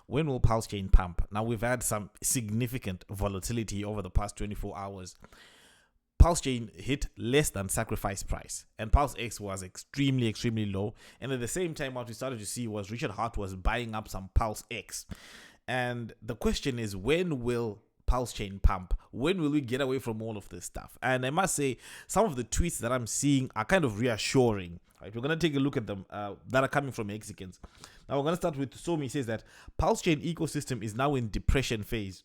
when will PulseChain pump? Now, we've had some significant volatility over the past 24 hours. PulseChain hit less than sacrifice price, and PulseX was extremely low. And at the same time, what we started to see was Richard Hart was buying up some PulseX. And the question is, when will PulseChain pump? When will we get away from all of this stuff? And I must say, some of the tweets that I'm seeing are kind of reassuring. Right, we're going to take a look at them that are coming from Mexicans. Now, we're going to start with Somi. Says that PulseChain ecosystem is now in depression phase.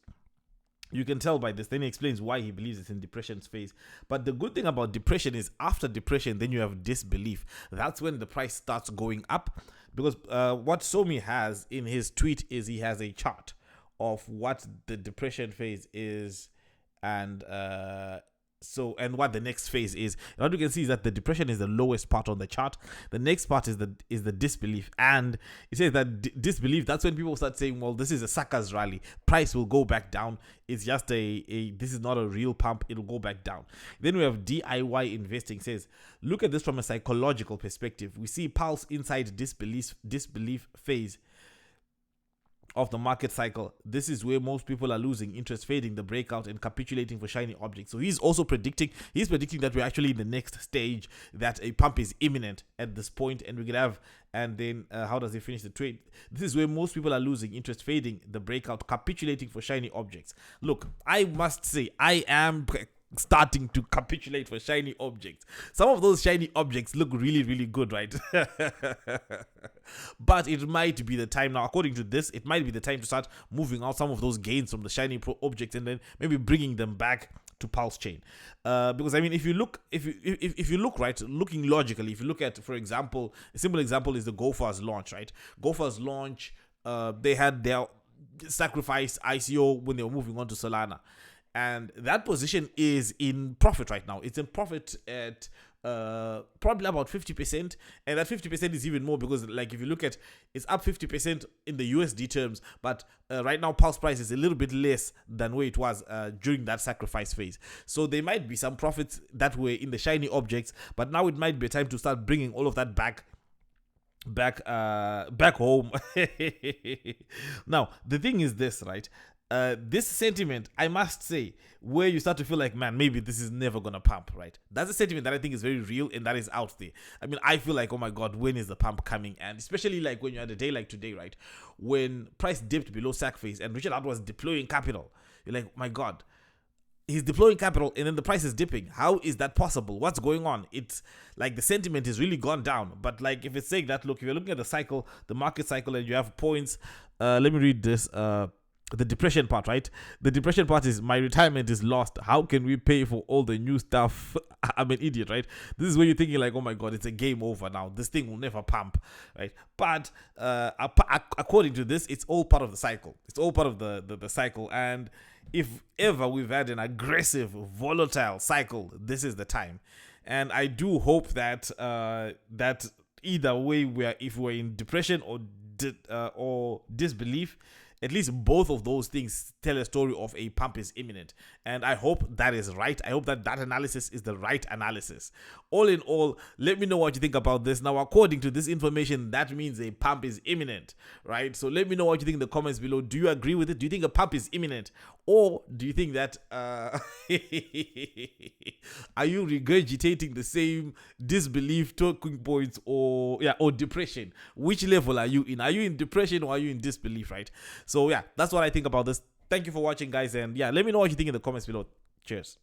You can tell by this. Then he explains why he believes it's in depression phase. But the good thing about depression is after depression, then you have disbelief. That's when the price starts going up. Because what Somi has in his tweet is he has a chart of what the depression phase is and what the next phase is. And what you can see is that the depression is the lowest part on the chart. The next part is the disbelief, and it says that disbelief, that's when people start saying, well, this is a suckers rally, price will go back down, it's just this is not a real pump, it'll go back down. Then we have DIY investing. Says, look at this from a psychological perspective. We see Pulse inside disbelief phase of the market cycle. This is where most people are losing interest, fading the breakout and capitulating for shiny objects. So he's predicting that we're actually in the next stage, that a pump is imminent at this point, and we could have, and then how does he finish the trade? This is where most people are losing interest, fading the breakout, capitulating for shiny objects. Look, I must say, I am starting to capitulate for shiny objects. Some of those shiny objects look really good, right? But it might be the time now, according to this, it might be the time to start moving out some of those gains from the shiny objects and then maybe bringing them back to PulseChain. Because I mean, if you look right, looking logically, if you look at, for example, a simple example is the GoFar's launch, right? GoFar's launch, they had their sacrifice ICO when they were moving on to Solana. And that position is in profit right now. It's in profit at probably about 50%. And that 50% is even more because, like, if you look at, it's up 50% in the USD terms. But right now, Pulse price is a little bit less than where it was during that sacrifice phase. So there might be some profits that were in the shiny objects. But now it might be time to start bringing all of that back home. Now, the thing is this, right? This sentiment, I must say, where you start to feel like, man, maybe this is never gonna pump, right? That's a sentiment that I think is very real and that is out there. I mean, I feel like, oh my god, when is the pump coming? And especially like when you had a day like today, right, when price dipped below sac phase and Richard Hart was deploying capital, you're like, oh my god, he's deploying capital and then the price is dipping. How is that possible? What's going on? It's like the sentiment is really gone down. But like, if it's saying that, look, if you're looking at the cycle, the market cycle, and you have points, let me read this. The depression part, right? The depression part is, my retirement is lost. How can we pay for all the new stuff? I'm an idiot, right? This is where you're thinking like, oh my god, it's a game over now. This thing will never pump, right? But according to this, it's all part of the cycle. It's all part of the cycle. And if ever we've had an aggressive, volatile cycle, this is the time. And I do hope that that either way, if we're in depression or disbelief, at least both of those things tell a story of a pump is imminent. And I hope that is right. I hope that analysis is the right analysis. All in all, let me know what you think about this. Now, according to this information, that means a pump is imminent, right? So let me know what you think in the comments below. Do you agree with it? Do you think a pump is imminent? Or do you think that, are you regurgitating the same disbelief talking points or depression? Which level are you in? Are you in depression or are you in disbelief, right? So yeah, that's what I think about this. Thank you for watching, guys. And yeah, let me know what you think in the comments below. Cheers.